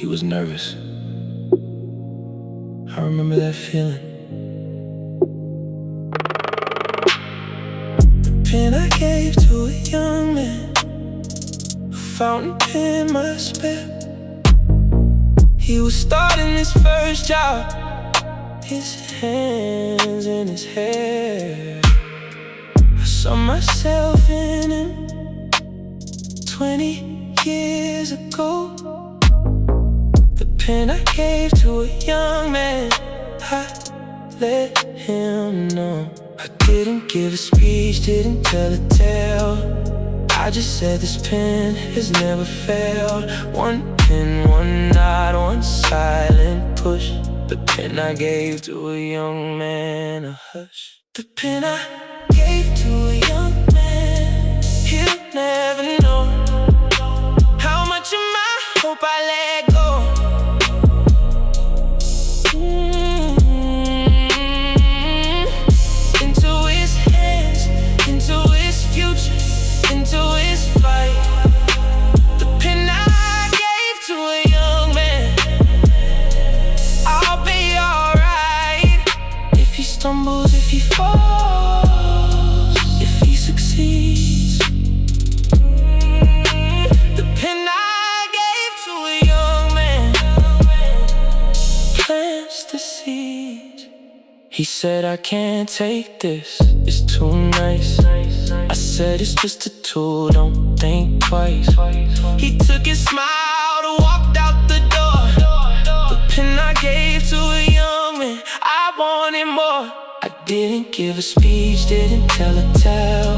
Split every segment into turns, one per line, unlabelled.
He was nervous. I remember that feeling. The pen I gave to a young man, a fountain pen must spare. He was starting his first job, his hands in his hair. I saw myself in him 20 years ago. The pen I gave to a young man, I let him know. I didn't give a speech, didn't tell a tale. I just said this pen has never failed. One pen, one nod, one silent push. The pen I gave to a young man, a hush. The pen I gave to a young man, he'll never know how much of my hope I let go. Into his hands, into his future, into his fight. The pen I gave to a young man, I'll be alright. If he stumbles, if he falls, if he succeeds. The pen I gave to a young man plants the seeds. He said, I can't take this, it's too nice. I said, it's just a tool, don't think twice. He took his smile and walked out the door. The pen I gave to a young man, I wanted more. I didn't give a speech, didn't tell a tale.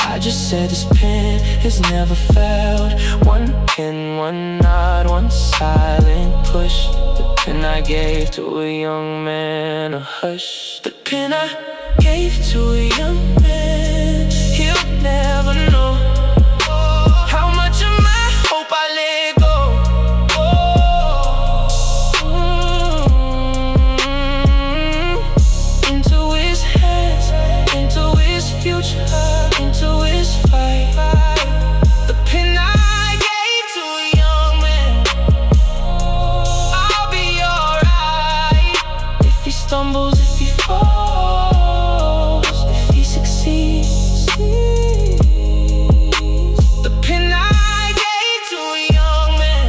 I just said this pen has never failed. One pen, one nod, one silent push. The pen I gave to a young man, a hush. The pen I gave to a young man, he'll never know how much of my hope I let go. Into his hands, into his future, into his fight. The pen I gave to a young man, I'll be alright. If he stumbles, if he falls, if he succeeds. The pen I gave to a young man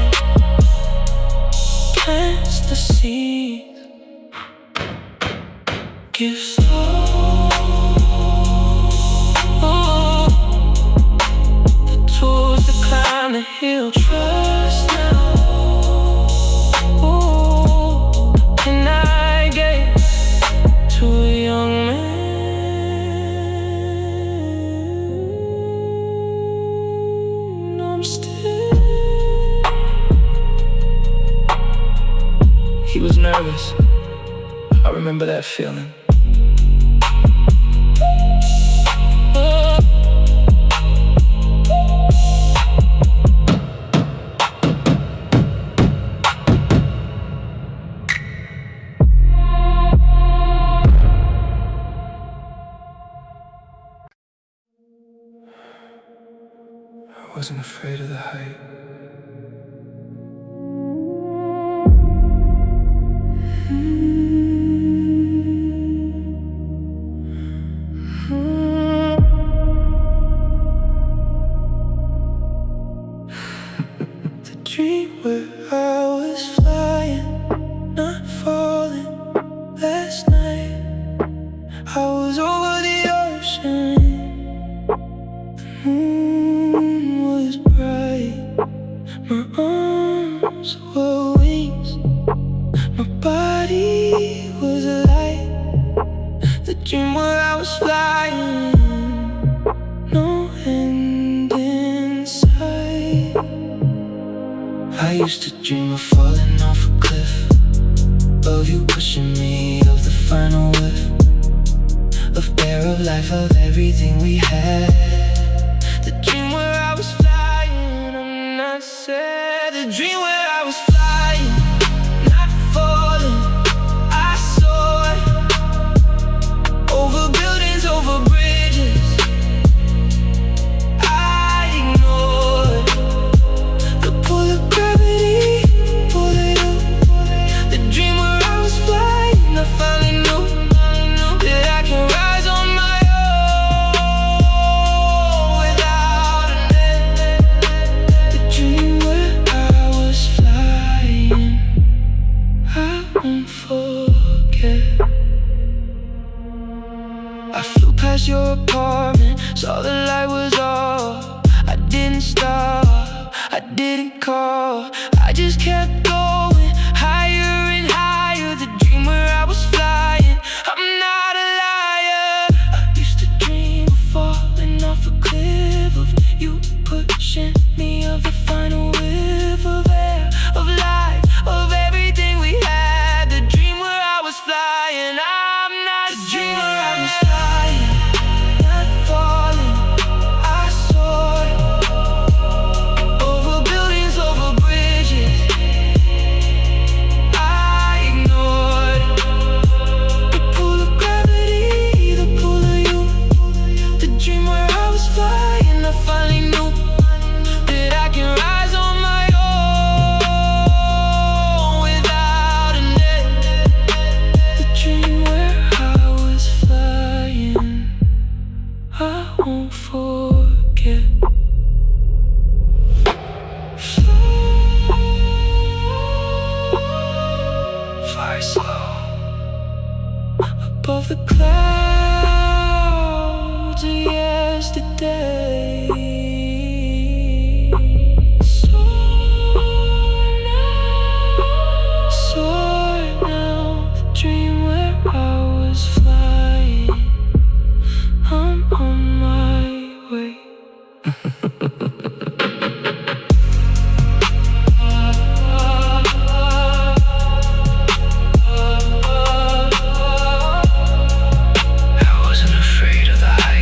plants the seeds. Gives the tools to climb the hill. Trust now. And I gave to a young man. I'm still. He was nervous. I remember that feeling. I wasn't afraid of the height. The dream where I was flying, not falling. Last night I was over the ocean. The moon was bright, my arms were wings, my body was light. The dream where I was flying, no end in sight. I used to dream of falling off a cliff, of you pushing me, of the final whiff, of air, of life, of everything we had. The dream where I was flying, I'm not sad. The dream where I was flying, not falling. I soared over buildings, over bridges. I ignored the pull of gravity. past your apartment, saw the light was off. I didn't stop, I didn't call, I just kept going, higher and higher. The dream where I was flying, I'm not a liar. I used to dream of falling off a cliff, of you pushing me, of the final whiff of air, of life, of everything we had. The dream where I was flying, I'm not the dream where I was flying, not falling. I soared over buildings, over bridges. I ignored the pull of gravity, the pull of you. The dream where I was flying, I finally knew that I can rise on my own without a net. The dream where I was flying, I won't forget. Fly slow above the clouds of yesterday. Soar now, the dream where I was flying, I'm on my way. I wasn't afraid of the height.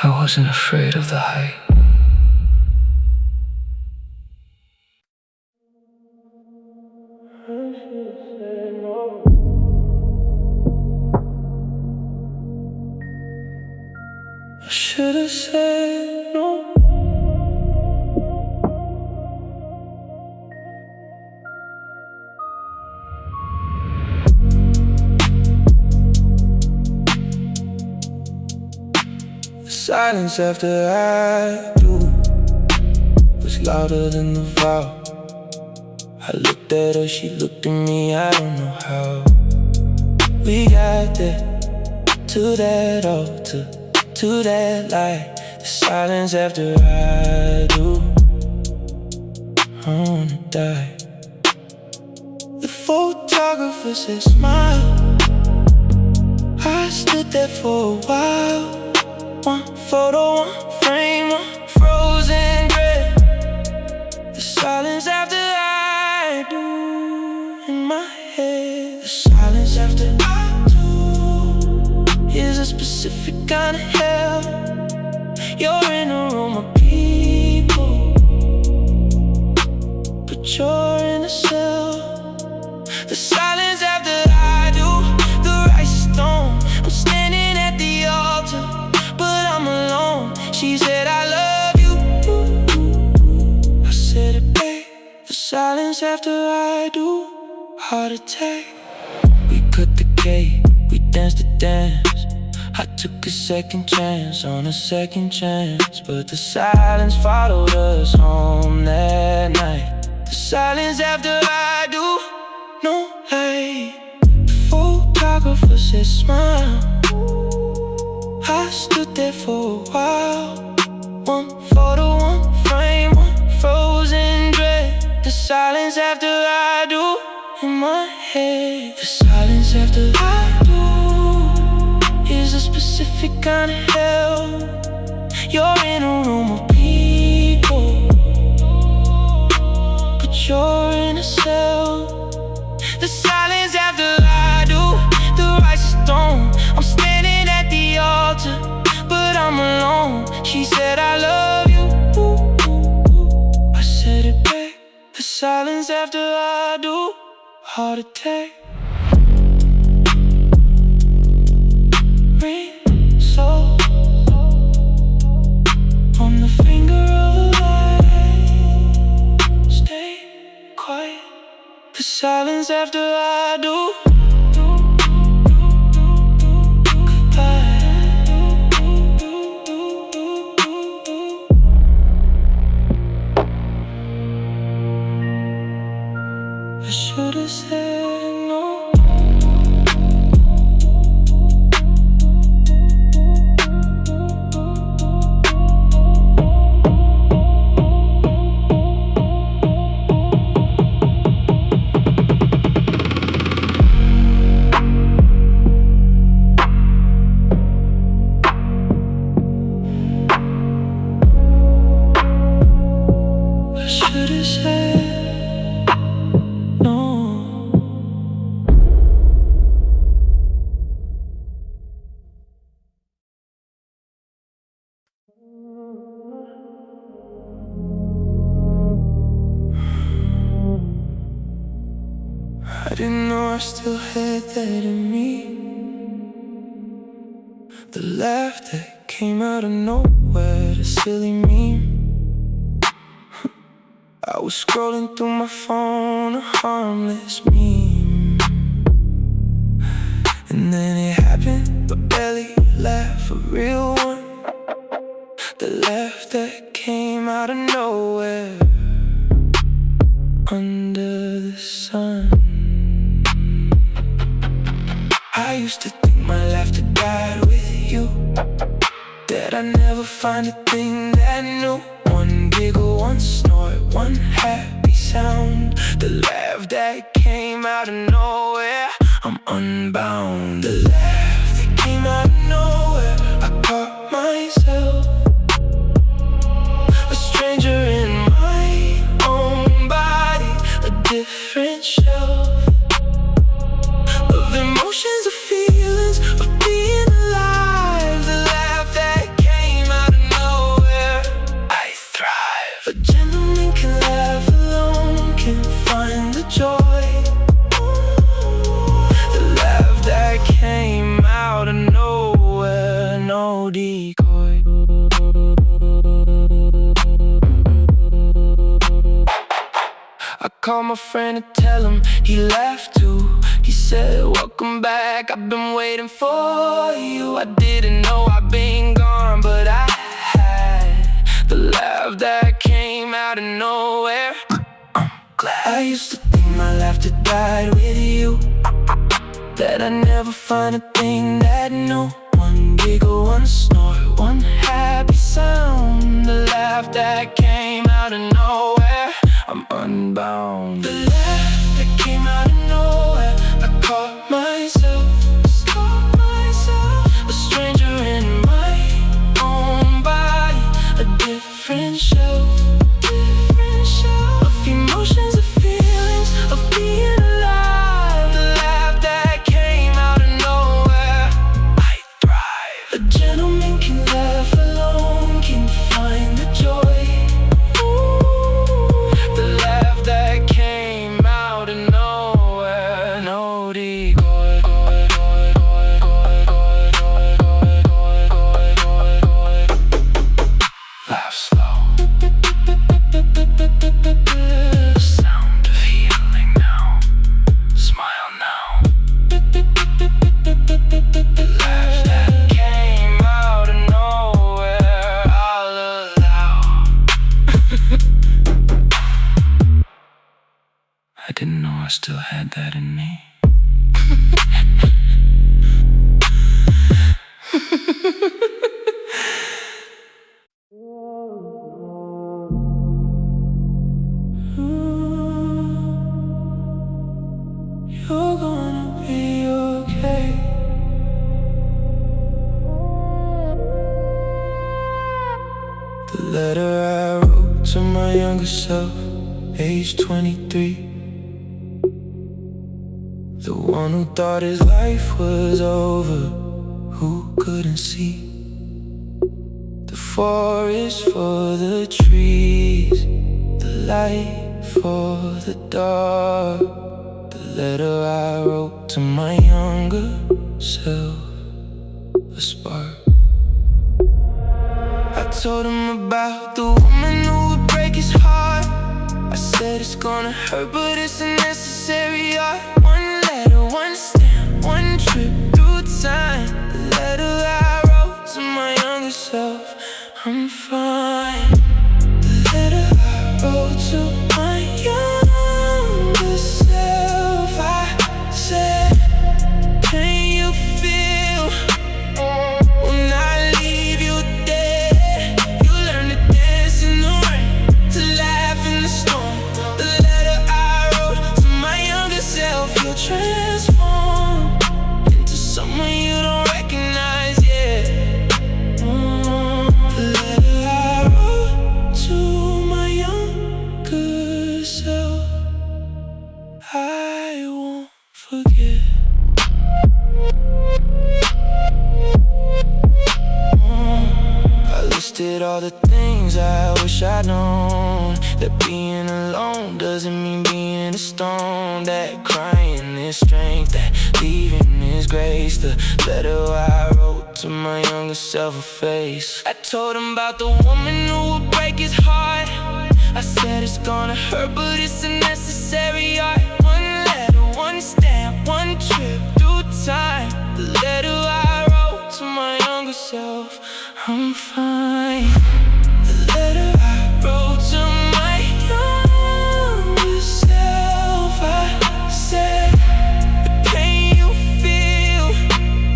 I wasn't afraid of the height. I should have said no. The silence after I do was louder than the vow. I looked at her, she looked at me, I don't know how. We got there, to that altar, to that light. The silence after I do, I wanna die. The photographer said smile. I stood there for a while. One photo, one frame, one frozen dread. The silence after I do in my head. The silence after I do is a specific kind of hell. You're in a room of people, but you're in a cell. The silence after I do, the rice is thrown. I'm standing at the altar, but I'm alone. She said I love you, I said it back. The silence after I do, heart attack. We cut the cake, we danced the dance. I took a second chance on a second chance, but the silence followed us home that night. The silence after I do, no lie. The photographer said smile. I stood there for a while. One photo, one frame, one frozen dread. The silence after I do in my head. The silence after I do is a specific kind of hell. You're in a room of people, but you're in a cell. The silence after I do, the rice is thrown. I'm standing at the altar, but I'm alone. She said I love you, I said it back. The silence after I do, heart attack. Ring so on the finger of a light. Stay quiet. The silence after I do I didn't know I still had that in me. The laugh that came out of nowhere, the silly meme. I was scrolling through my phone, a harmless meme. And then it happened, a belly laugh, a real one. The laugh that came out of nowhere, under the sun. I used to think my laughter died with you, that I'd never find a thing that new. One giggle, one snort, one happy sound. The laugh that came out of nowhere, I'm unbound. The laugh that came out of nowhere, I caught myself, a stranger in my own body, a different shelf of emotions, of feelings, of being alive. The laugh that came out of nowhere, I thrive. A gentleman can laugh alone, can find the joy. The laugh that came out of nowhere, no decoy. I called my friend to tell him he laughed too. He said, welcome back, I've been waiting for you. I didn't know I'd been gone, but I had the laugh that came out of nowhere. I'm glad. I used to think my laughter died with you, that I'd never find a thing that new. One giggle, one snort, one happy sound. The laugh that came out of nowhere, I'm unbound. The laugh that came out of nowhere, I caught myself, a stranger in my own body, a different shelf of emotions, of feelings, of being alive. The laugh that came out of nowhere, I thrive. A gentleman can laugh alone, can find the joy. The laugh that came out of nowhere, no decoy. Laugh slow. Sound of healing now. Smile now. The laugh that came out of nowhere, I'll allow. I didn't know I still had that in me. You're gonna be okay. The letter I wrote to my younger self, age 23. The one who thought his life was over, who couldn't see the forest for the trees, the light for the dark. The letter I wrote to my younger self, a spark. I told him about the woman who would break his heart. I said it's gonna hurt, but it's a necessary art. One letter, one stamp, one trip through time. The letter I wrote to my younger self, I'm fine. The letter I wrote to my younger self, I said, can you feel when I leave you there? You learn to dance in the rain, to laugh in the storm. The letter I wrote to my younger self, you'll transform into someone you don't recognize, yeah. The letter I wrote to my younger self, I won't forget. I list did all the things I wish I'd known. That being alone doesn't mean being a stone. That crying is strength, that leaving is grace. The letter I wrote to my younger self a face. I told him about the woman who would break his heart. I said it's gonna hurt, but it's a necessary art. One letter, one stamp, one trip through time. The letter I wrote to my younger self, I'm fine. The letter I wrote to my younger self, I said, the pain you feel,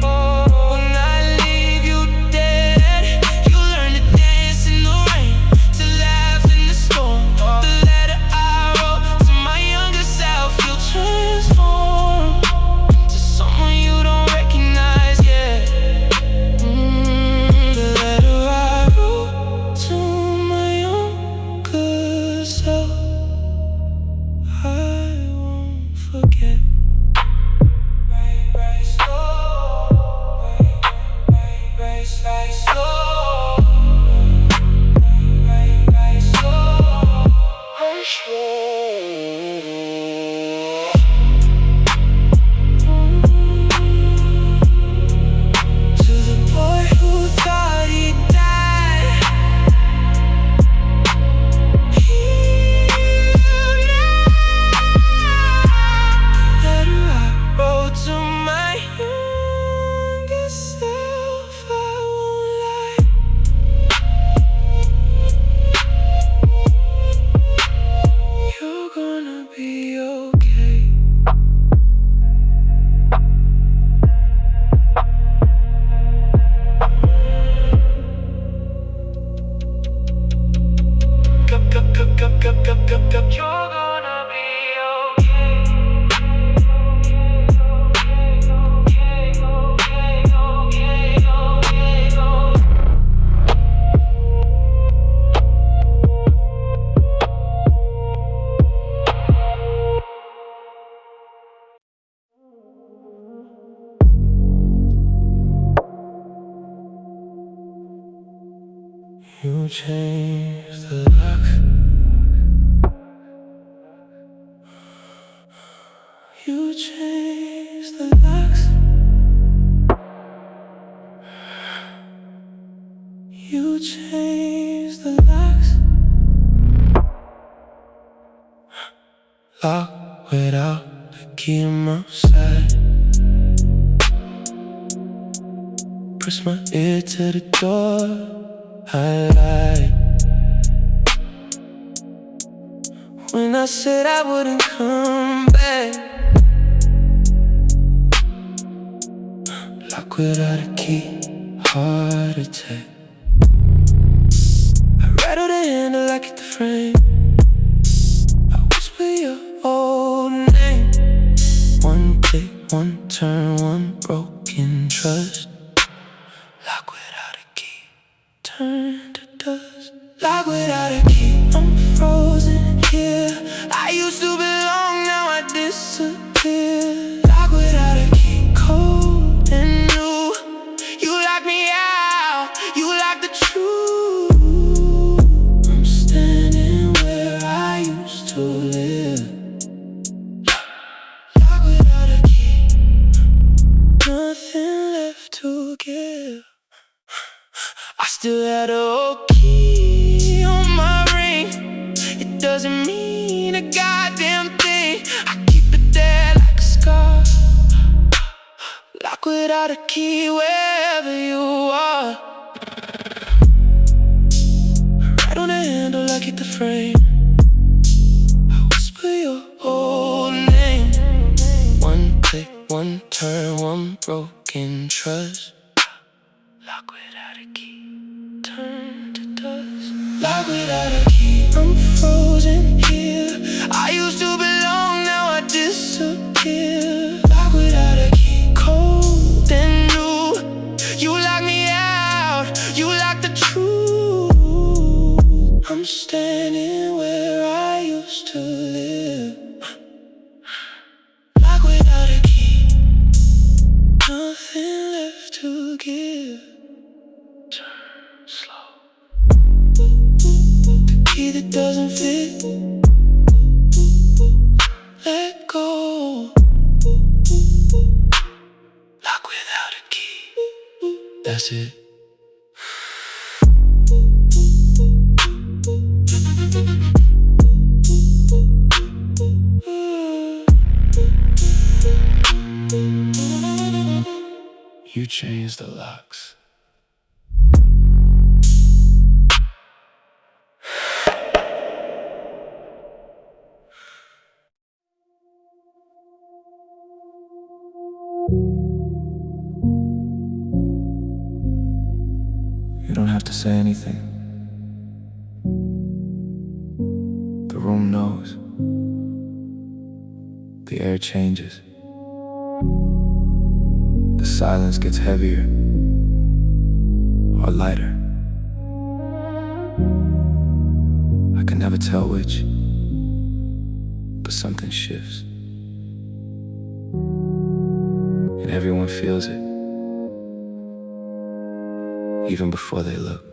oh, when I leave you dead. You learn to dance in the rain, to laugh in the storm. The letter I wrote to my younger self, you'll transform to someone you don't recognize yet. The letter I wrote to my younger self, I won't forget. Race slow, race slow, race slow, race slow. To the boy who thought he died, heal now. The letter I wrote to my younger self, I won't lie. You're gonna be okay. You're gonna be You changed the lock. You changed the locks. You changed the locks. Lock without the key on my side. Press my ear to the door. I lied when I said I wouldn't come back. Lock without a key, heart attack. I rattle the handle, I get the frame. I whisper your old name. One click, one turn, one broken trust. Lock without a key, turn to dust. Lock without a key, I'm frozen here. I used to belong, now I disappear. Lock without a key, cold and new. You lock me out, you lock the truth. I'm standing where I used to live. Lock without a key, nothing left to give. I still had a old key on my ring. It doesn't mean a goddamn thing. I keep it there like a scar. Lock without a key wherever you are. Right on the handle, I get the frame. I whisper your old name. One click, one turn, one broken trust. Lock without a key, turn to dust. Lock without a key, I'm frozen here. I used to belong, now I disappear. Lock without a key, cold and new. You lock me out, you lock the truth. I'm standing where I used to live. Lock without a key, nothing left to give. Turn slow. that's it. You changed the locks. You don't have to say anything. The room knows. The air changes. The silence gets heavier or lighter. I can never tell which, but something shifts. And everyone feels it, even before they look.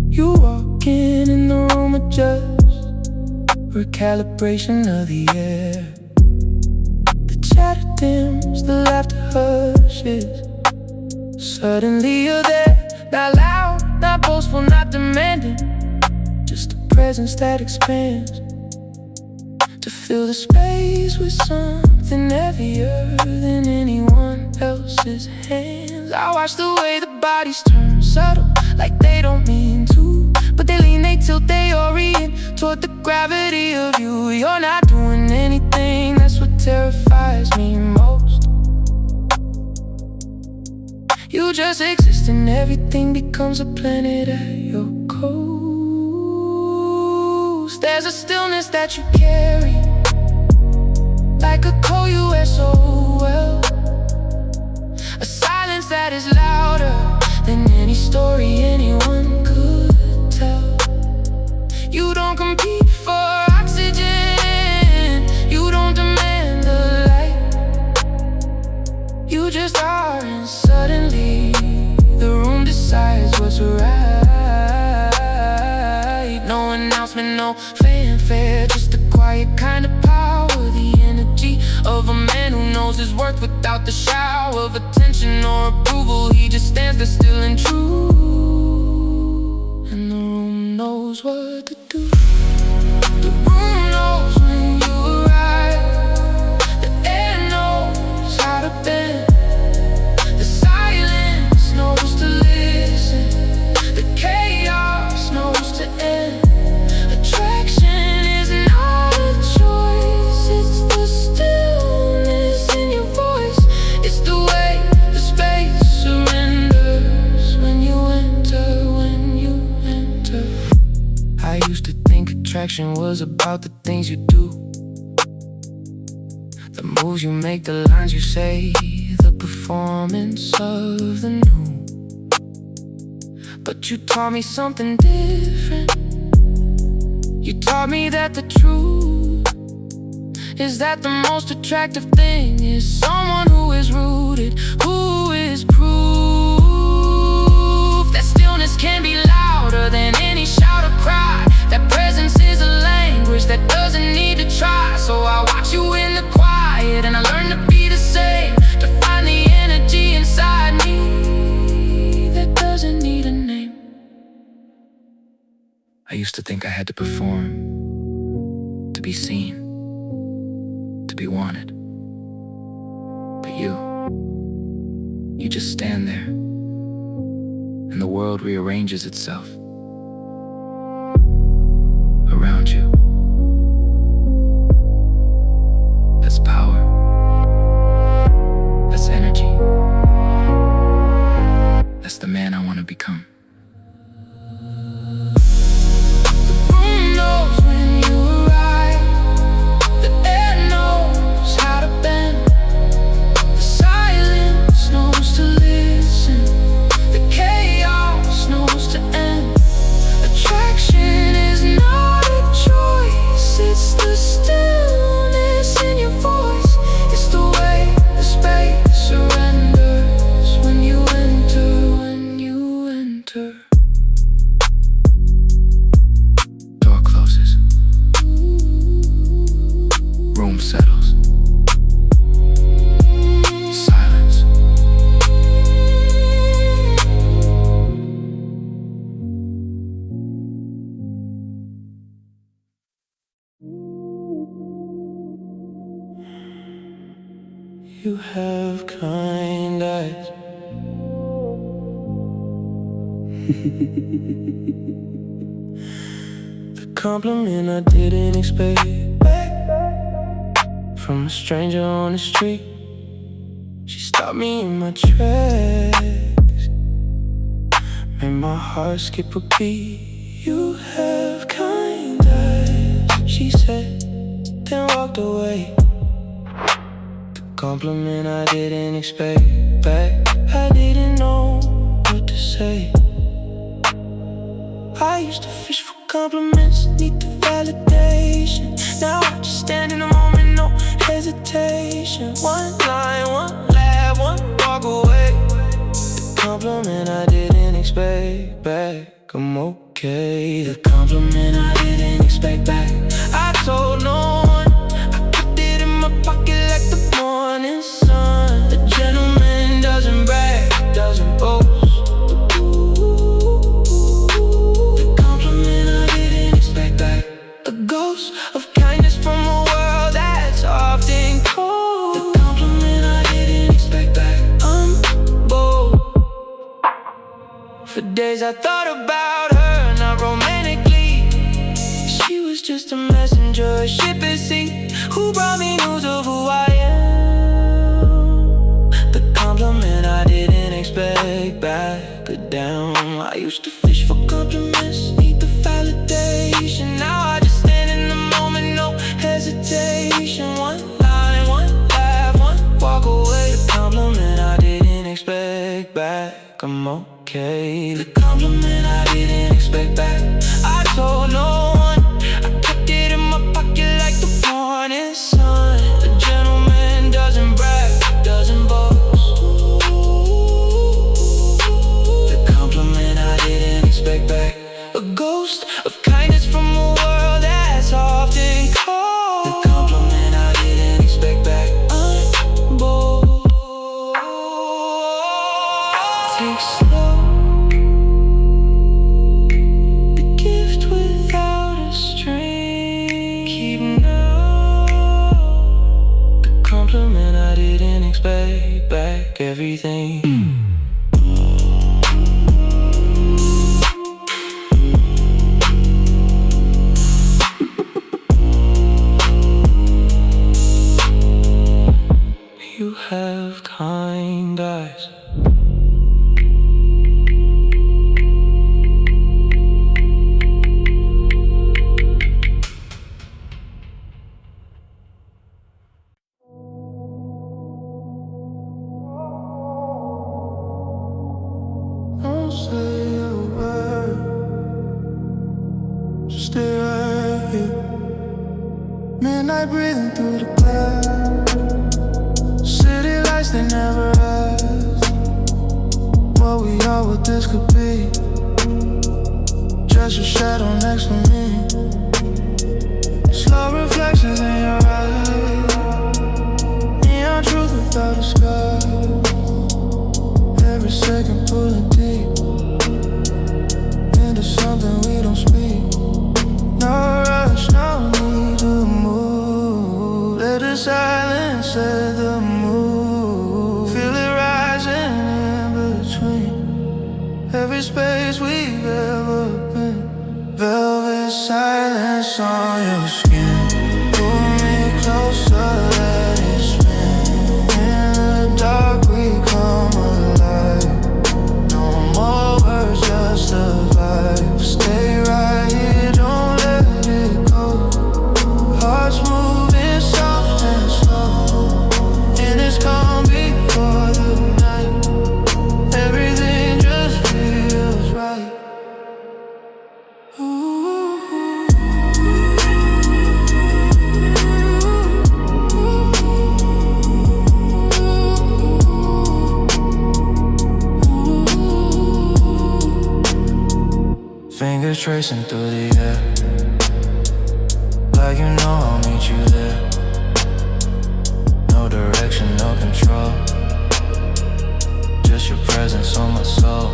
You walk in the room, adjust, recalibration of the air. The chatter dims, the laughter hushes. Suddenly you're there, not loud, not boastful, not demanding, just a presence that expands. To fill the space with something heavier than anyone else's hands. I watch the way the bodies turn, subtle, like they don't mean to, but they lean, they tilt, they orient toward the gravity of you. You're not doing anything, that's what terrifies me most. You just exist and everything becomes a planet at your coast. There's a stillness that you carry, like a coat you wear so well. A silence that is louder than any story anyone could tell. You don't compete for oxygen, you don't demand the light. You just are, and suddenly the room decides what's right. No announcement, no fanfare, just a quiet kind of power. The energy of a man who knows his worth without the shower of attention or approval. He just stands there still and true, and the room knows what to do. The room knows when you arrive. The air knows how to bend. The silence knows to listen. The chaos knows to end. Attraction is not a choice, it's the stillness in your voice. It's the way the space surrenders when you enter, when you enter. I used to think attraction was about the things you do, the moves you make, the lines you say, the performance of the new. But you taught me something different. You taught me that the truth is that the most attractive thing is someone who is rooted, who is proof that stillness can be louder than any shout or cry. That presence is a language that doesn't need to try. So I watch you in the quiet and I learn to be the same, to find the energy inside me that doesn't need a name. I used to think I had to perform, to be seen, to be wanted. But you just stand there, and the world rearranges itself around you. That's power. That's energy. That's the man I want to become.
To listen, the chaos knows to end.
You have kind eyes. The compliment I didn't expect from a stranger on the street. She stopped me in my tracks, made my heart skip a beat. You have kind eyes, she said, then walked away. The compliment I didn't expect back. I didn't know what to say. I used to fish for compliments, need the validation. Now I just stand in the moment, no hesitation. One line, one laugh, one walk away. The compliment I didn't expect back. I'm okay. The compliment I didn't expect back. I told no one, I kept it in my pocket like the morning sun. The gentleman doesn't brag, doesn't boast. A ghost of kindness from a world that's often cold. The compliment I didn't expect back. I'm bold. For days I thought about her, not romantically. She was just a messenger, a ship at sea, who brought me news of who I am. The compliment I didn't expect back. Good down. I used to fish for compliments, need the validation. Now I just stand in the moment, no hesitation. One line, one laugh, one walk away. The compliment I didn't expect back. I'm okay. The compliment I didn't expect back. I told no one, I kept it in my pocket like the morning sun. A gentleman doesn't brag, doesn't boast. The compliment I didn't expect back. A ghost of kindness from a world that's often cold. The compliment I didn't expect back. I'm bold. Take slow. The gift without a string. Keep now. The compliment I didn't expect back. Everything. You have kind eyes. Don't say a word, just stay right here. Midnight breathing through the clouds. City lights, they never ask what we are, what this could be. Just a shadow next to me. Slow reflections in your eyes. Neon truth without a sky. Every second pulling deep into something we don't speak. No rush, no need to move. Let the silence set the mood. Feel it rising in between every space we've ever been. Velvet silence on your skin. Pull me closer, let it spin. In the dark we come alive. No more words, just a vibe. Stay right here, don't let it go. Hearts moving soft and slow, and it's calm before the night. Everything just feels right. Fingers tracing through the air, like you know I'll meet you there. No direction, no control, just your presence on my soul.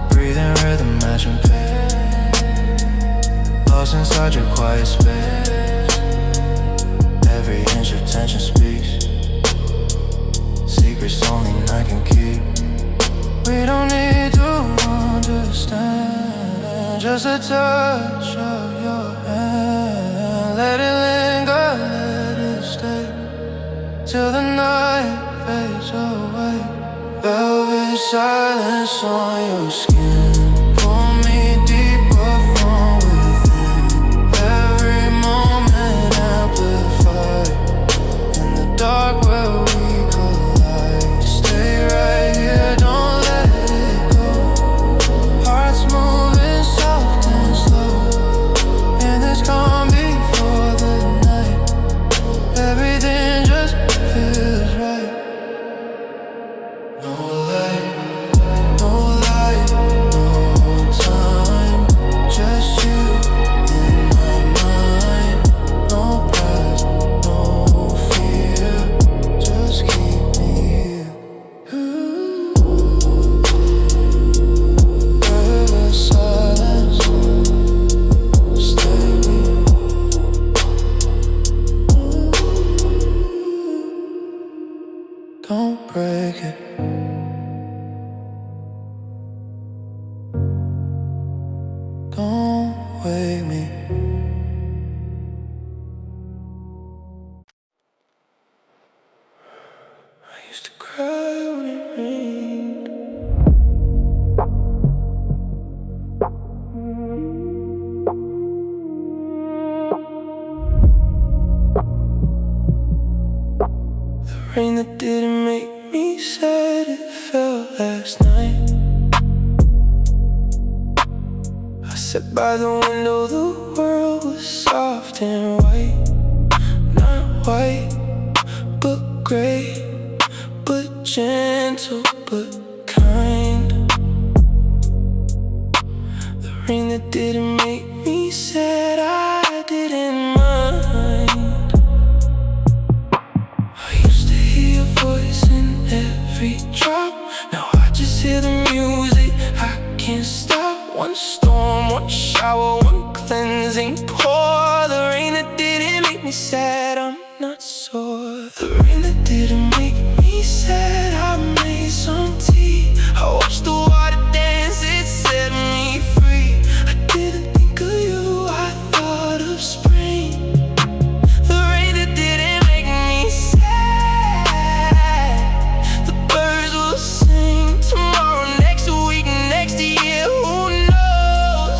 Breathing rhythm, matching pace. Lost inside your quiet space. Every inch of tension speaks. the touch of your hand. Let it linger, let it stay till the night fades away. Velvet silence on your skin. Pull me deeper from within. Every moment amplified. In the dark where we collide. Stay right here, don't let it go. Hearts moving soft and slow. And this calm before the night. Everything just feels right. No light, no light, no time. Just you in my mind. No past, no fear. Just keep me here. Ever silence, stay. Don't break it. Don't wake me. I used to cry when it rained. The rain that didn't make me sad, it fell last night. I sat by the window, the world was soft and white. Not white, but gray, but gentle, but kind. The rain that didn't make me sad, I didn't mind. I used to hear your voice in every drop. Now I just hear the music, I can't stop. One storm, one shower, one cleansing pour. The rain that didn't make me sad, I'm not sore. The rain that didn't make me sad, I made some tea. I watched the water dance, it set me free. I didn't think of you, I thought of spring. The rain that didn't make me sad. The birds will sing tomorrow, next week, next year, who knows?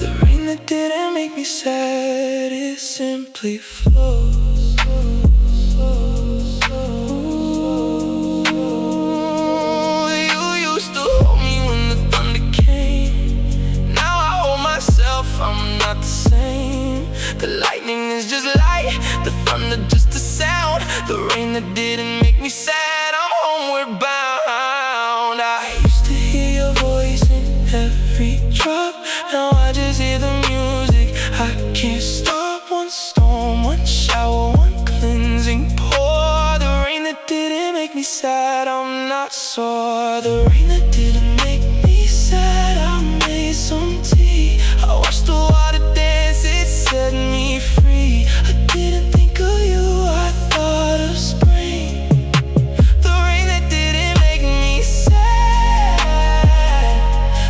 The rain that didn't make me sad, it simply flows. You used to hold me when the thunder came. Now I hold myself, I'm not the same. The lightning is just light, the thunder just a sound. The rain that didn't make me sad, I'm homeward bound. I used to hear your voice in every drop. Now I just hear the music, I can't stop. One storm, one shower, one cleansing pour. The rain that didn't make me sad, I'm not sore. The rain that didn't make me sad, I made some tea. I watched the water dance, it set me free. I didn't think of you, I thought of spring. The rain that didn't make me sad.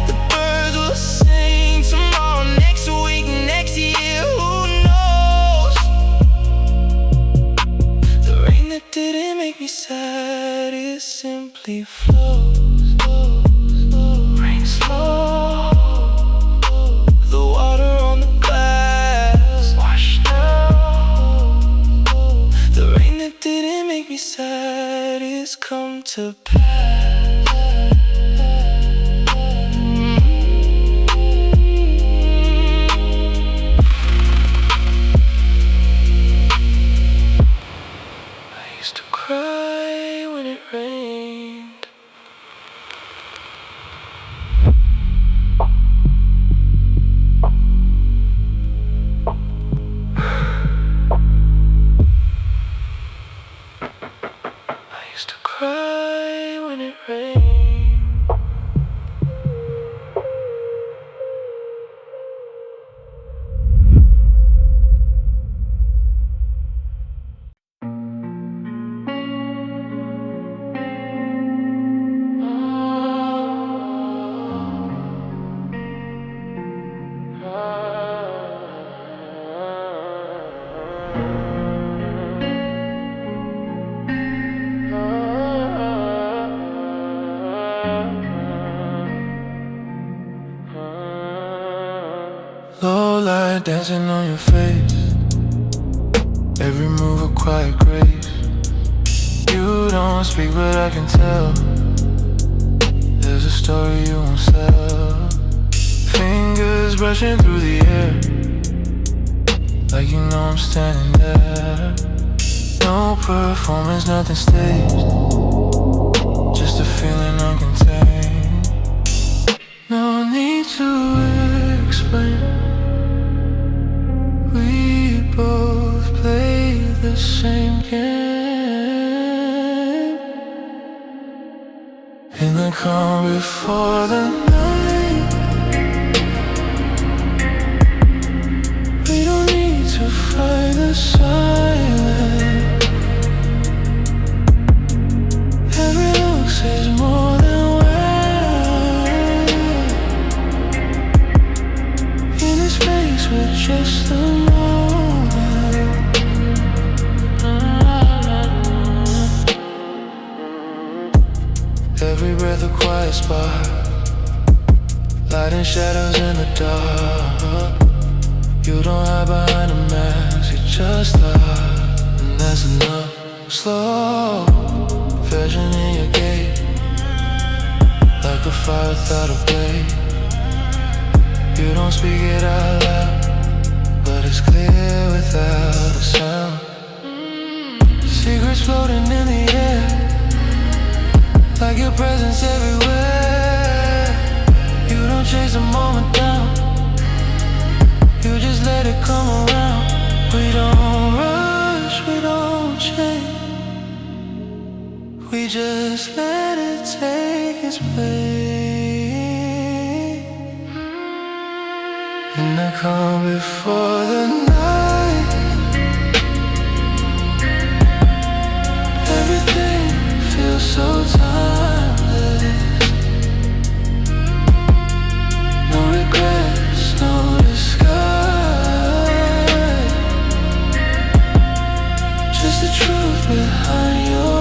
The birds will sing tomorrow, next week, next year, who knows? The rain that didn't make me sad, it simply flows. Rain slow, the water on the glass, wash now. The rain that didn't make me sad, it's come to pass. I used to cry when it rained. I used to cry when it rained. moonlight dancing on your face. Every move a quiet grace. You don't speak but I can tell. There's a story you won't sell. Fingers brushing through the air, like you know I'm standing there. No performance, nothing staged, just a feeling uncontained. No need to explain. We both play the same game. In the calm before the night, we don't need to fight the silence. Every look says more than words. In this space with just the moment. Every breath a quiet spot, light and shadows in the dark. You don't hide behind a mask, you just are, and that's enough. Slow vision in your gait, like a fire without a blade. You don't speak it out loud, but it's clear without a sound. Secrets floating in the air, like your presence everywhere. You don't chase the moment down, you just let it come around. We don't rush, we don't change, we just let it take its place. In the calm before the night, everything feels so timeless. No regrets, no disguise, just the truth behind your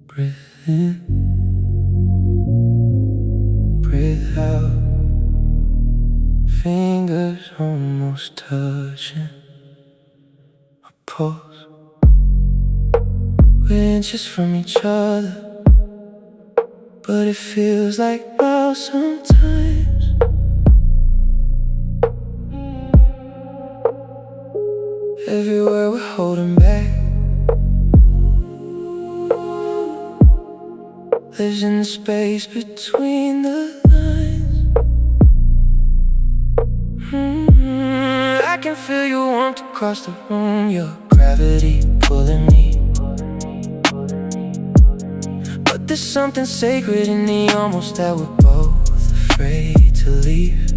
breathe in, breathe out. Fingers almost touching. A pulse, we're inches from each other, but it feels like miles sometimes. Everywhere we're holding back lives in the space between the lines. I can feel your warmth across the room, your gravity pulling me. But there's something sacred in the almost that we're both afraid to leave.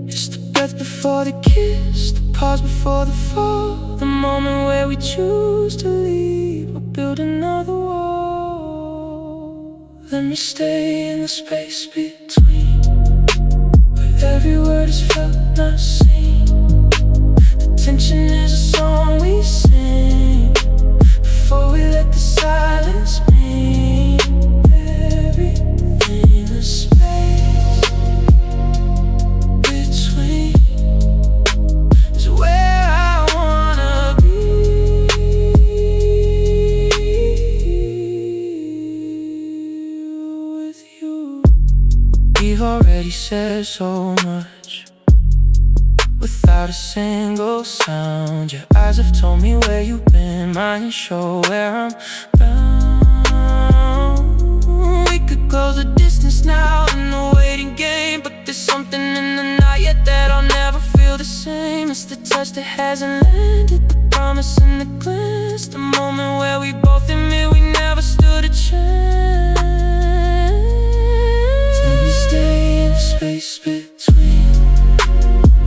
It's the breath before the kiss, the pause before the fall, the moment where we choose to leave or build another wall. Let me stay in the space between, where every word is felt, not seen. The tension is a song we sing before we let the silence mean everything. The space between is where I wanna be with you. We've already said so much without a single sound. Your eyes have told me where you've been, mine show where I'm bound. We could close the distance now in the waiting game, but there's something in the night yet that I'll never feel the same. It's the touch that hasn't landed, the promise and the glance, the moment where we both admit we never stood a chance. Let me stay in the space between,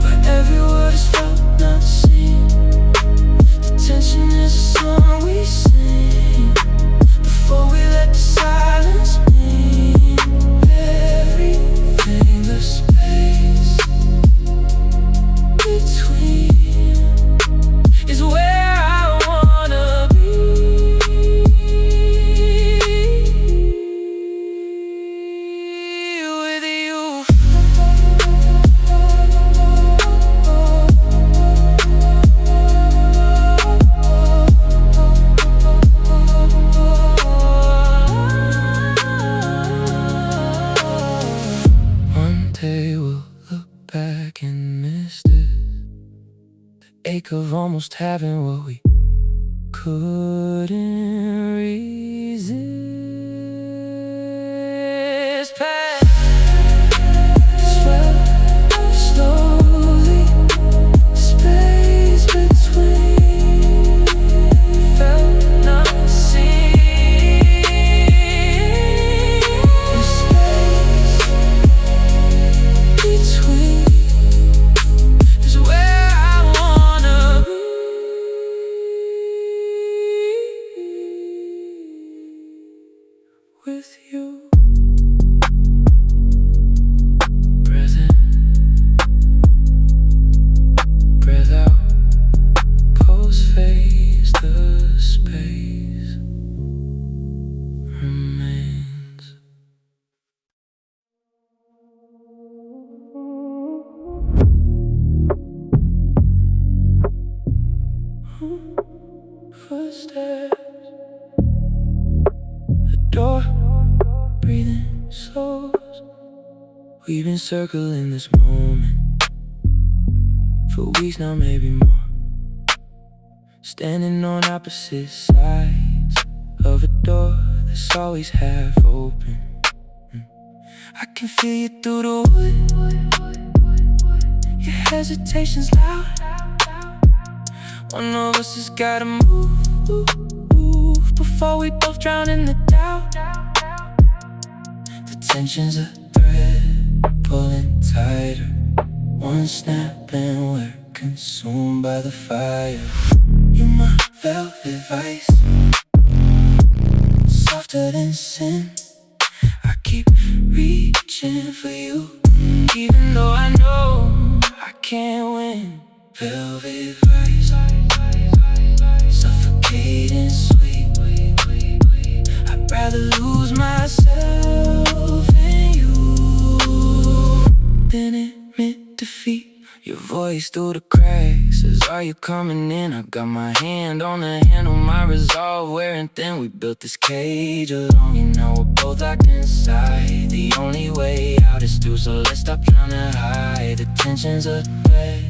where every word is felt, not almost having what we couldn't resist. Past swell slowly, space between felt not seen. The space between is where I wanna be with you. Breath in, breath out, pulse phase, the space remains. Footsteps, the door, breathing slows. We've been circling this moment for weeks now, maybe more. Standing on opposite sides of a door that's always half open. I can feel you through the wood. Your hesitation's loud. One of us has gotta move before we both drown in the doubt. The tension's a thread pulling tighter. One snap and we're consumed by the fire. You're my velvet vice, softer than sin. I keep reaching for you, even though I know I can't win. Velvet vice, suffocating sweet. I'd rather lose myself in you than admit defeat. Your voice through the cracks says, are you coming in? I got my hand on the handle, my resolve wearing thin. We built this cage alone, you know we're both locked inside. The only way out is through, so let's stop trying to hide. The tension's a thread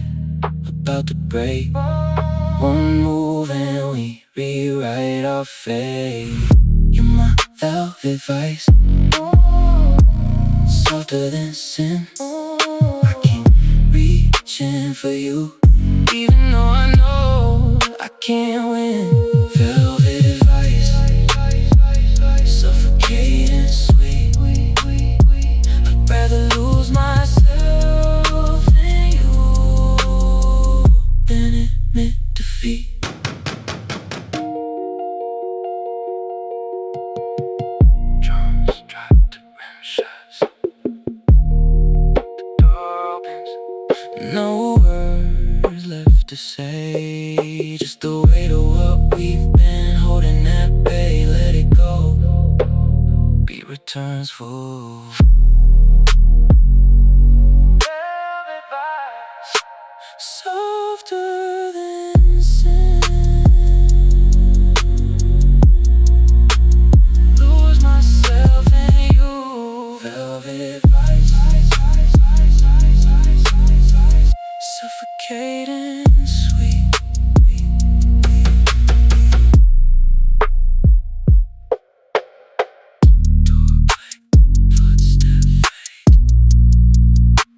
about to break. One move and we rewrite our fate. You're my velvet vice, softer than sin. I keep reaching for you, even though I know I can't win. Velvet vice, suffocating sweet. I'd rather lose myself in you than admit defeat. Drums drop to rim shots. The door opens. No words left to say, just the weight of what we've been holding at bay. Let it go, beat returns full. Velvet vibes, softer than sin. Lose myself in you. Velvet vibes, suffocating sweet. Door click, footstep fade,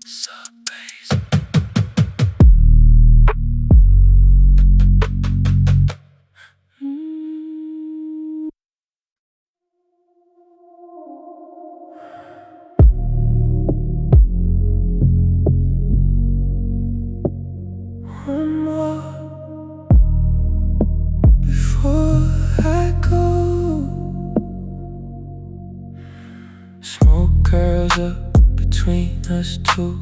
sub bass. One more before I go. Smoke curls up between us two.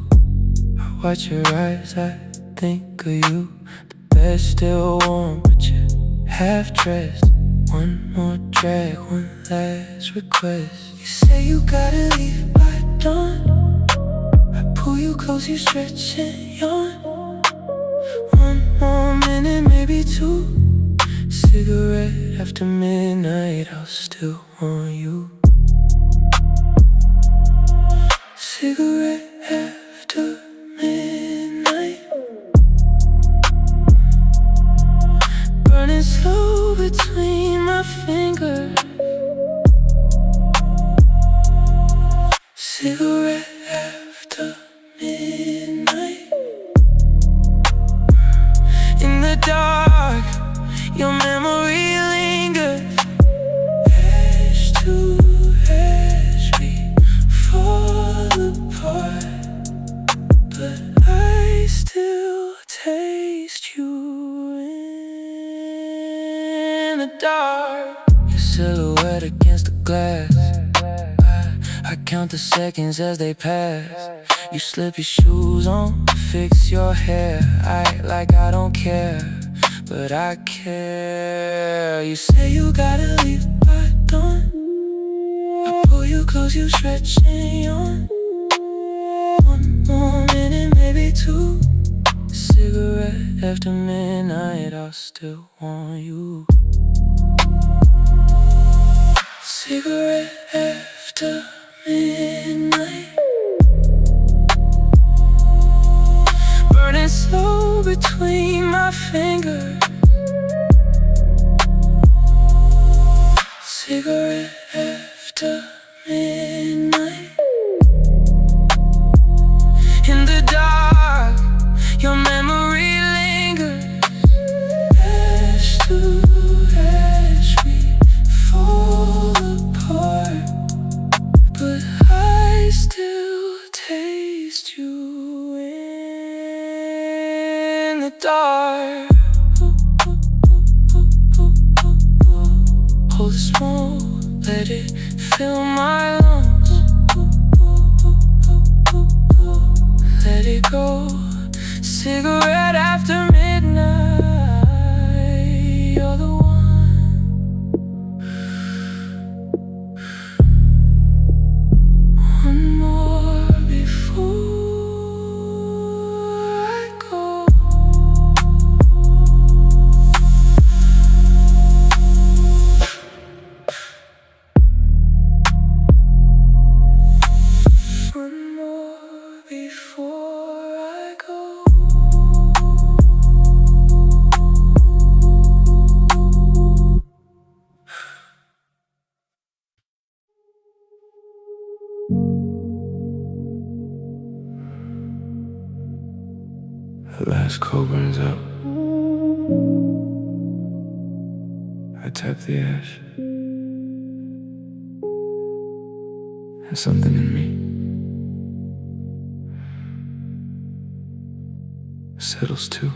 I watch your eyes, I think of you. The bed's still warm, but you're half dressed. One more drag, one last request. You say you gotta leave by dawn. I pull you close, you stretch and yawn. One more minute, maybe two. Cigarette after midnight, I'll still want you. Cigarette after midnight. the dark. Your silhouette against the glass. I count the seconds as they pass. You slip your shoes on, fix your hair. I act like I don't care, but I care. You say you gotta leave by dawn. I pull you close, you stretch and yawn. One more minute, maybe two. Cigarette after midnight, I'll still want you. Cigarette after midnight, burning slow between my fingers. Cigarette after midnight. In the dark, your memory lingers. Ash to ash, we fall apart, but I still taste you in the dark. Hold the smoke, let it fill my lungs. Let it go. Cigarette after midnight. You're the one. One more before I go. One more before I go. The last coal burns out. I tap the ash, and something in me settles too.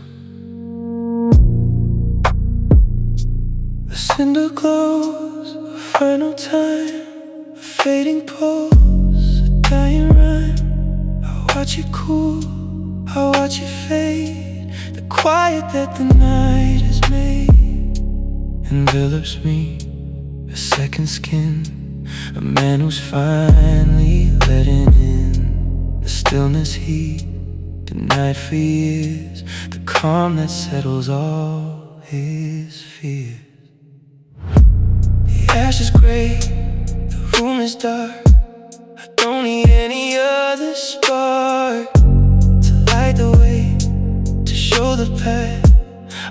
The cinder glows, a final time, a fading pulse, a dying rhyme. I watch it cool, I watch it fade. The quiet that the night has made envelops me, a second skin, a man who's finally letting in the stillness he denied for years, the calm that settles all his fears. The ash is gray, the room is dark. I don't need any other spark to light the way, to show the path.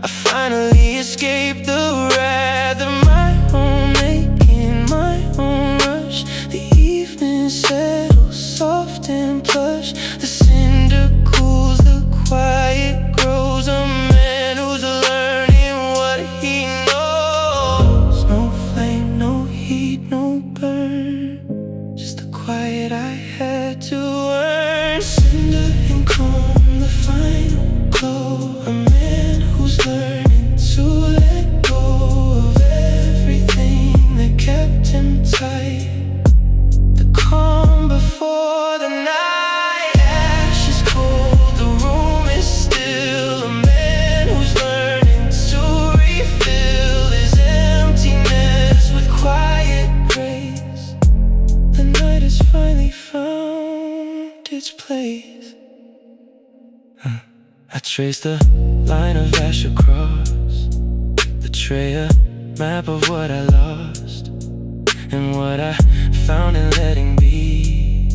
I finally escaped the wrath of my own making, my own rush. The evening settles soft and plush. The cinder cools, the quiet grows. A man who's learning what he knows. No flame, no heat, no burn, just the quiet I had to earn. Cinder and calm, the final glow. A man who's learning to let go of everything that kept him tight. The calm before the night. Ash is cold, the room is still. A man who's learning to refill his emptiness with quiet grace. The night has finally found its place. I trace the line of ash across the tray, a map of what I lost and what I found in letting be.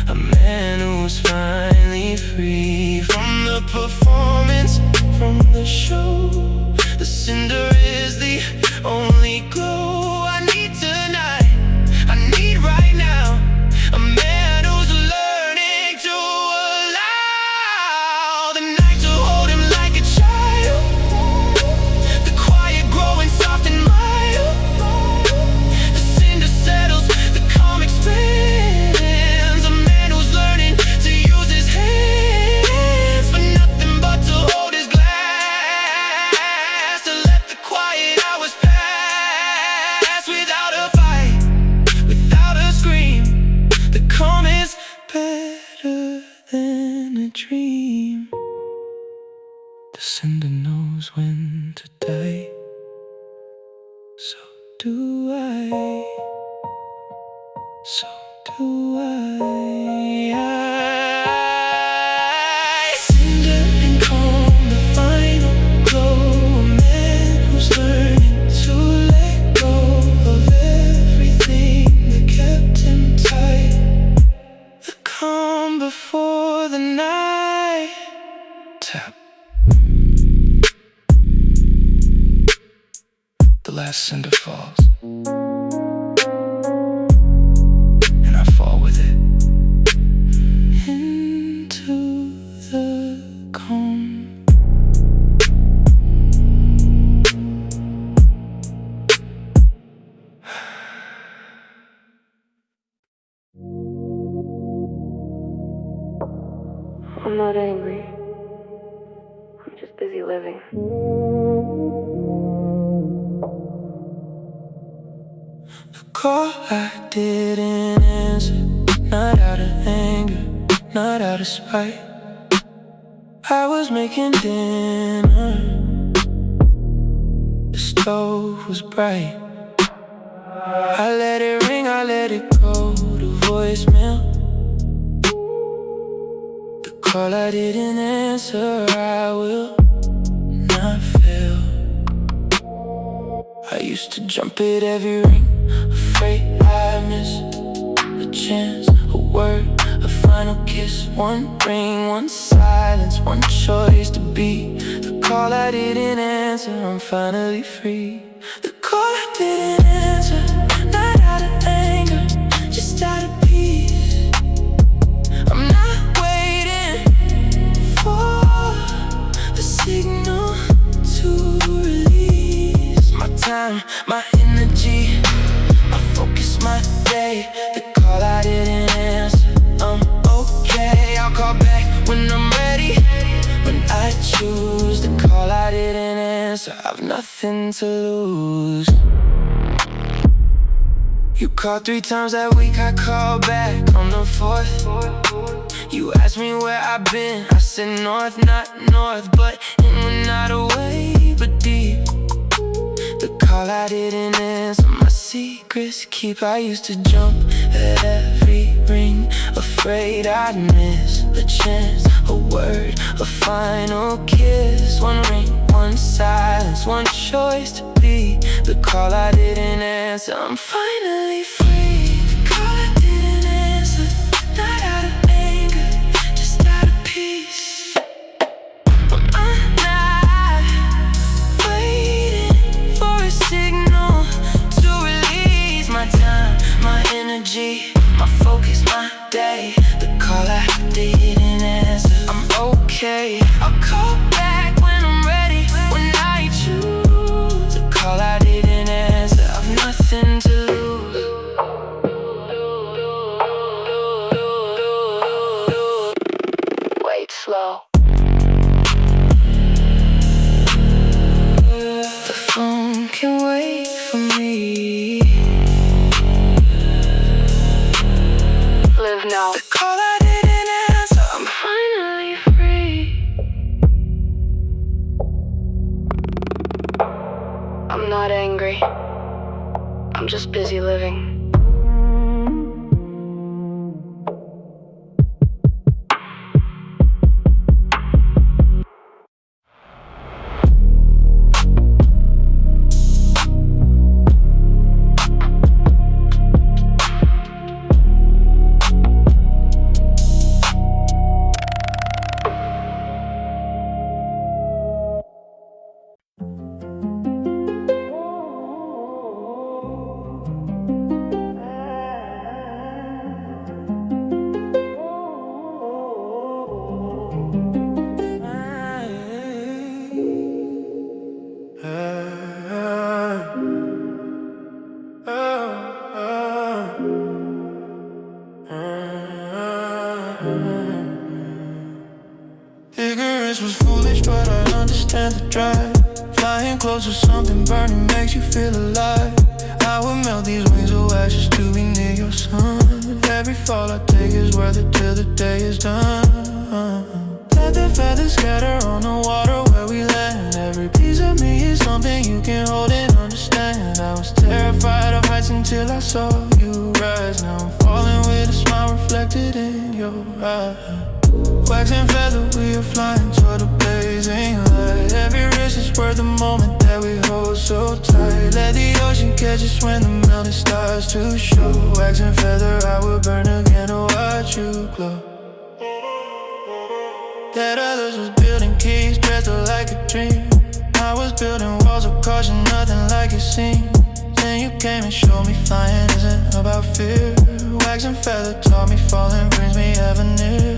A man who's finally free from the performance, from the show. The cinder is the only glow I need tonight, I need right now. A man who's learning to allow the night to hold him like a child. The quiet growing soft and mild. The cinder settles, the calm expands. A man who's learning to use his hands for nothing but to hold his glass, to let the quiet hours do I, so do I. Cinder and calm, the final glow. A man who's learning to let go of everything that kept him tight. The calm before the night. Tap. The last cinder falls, and I fall with it into the calm.
I'm not angry. I'm just busy living.
The call I didn't answer, not out of anger, not out of spite. I was making dinner, the stove was bright. I let it ring, I let it go to voicemail. The call I didn't answer, I will not fail. I used to jump at every ring, afraid I'd miss a chance, a word, a final kiss. One ring, one silence, one choice to be. The call I didn't answer, I'm finally free. The call I didn't answer, not out of anger, just out of peace. I'm not waiting for the signal to release my time, my energy, my focus, my day. The call I didn't answer, I'm okay. I'll call back when I'm ready, when I choose. The call I didn't answer, I've nothing to lose. You called 3 times that week, I called back on the 4th. You asked me where I've been, I said north, not north, but in and not away, but deep. The call I didn't answer, my secrets keep. I used to jump at every ring, afraid I'd miss a chance, a word, a final kiss. One ring, one silence, one choice to be. The call I didn't answer, I'm finally free. The call I didn't answer, not out of anger, just out of peace. I'm not waiting for a signal to release my time, my energy, my focus, my day. The call I didn't answer, I'm okay. I'll call back when I'm ready, when I choose. The call I didn't answer, I've nothing to lose.
Wait slow.
The phone can wait for me.
Live now.
The call I didn't answer, I'm finally free.
I'm not angry. I'm just busy living.
Ignorance was foolish, but I understand the drive. Flying close to something burning makes you feel alive. I would melt these wings of ashes to be near your sun. Every fall I take is worth it till the day is done. Let the feathers scatter on the water where we land. Every piece of me is something you can hold and understand. I was terrified till I saw you rise. Now I'm falling with a smile reflected in your eyes. Wax and feather, we are flying toward the blazing light. Every risk is worth the moment that we hold so tight. Let the ocean catch us when the melting stars to show. Wax and feather, I will burn again to watch you glow. That others was building keys, dressed up like a dream. I was building walls of caution, nothing like it seemed. Then you came and showed me flying isn't about fear. Wax and feather taught me falling brings me ever near.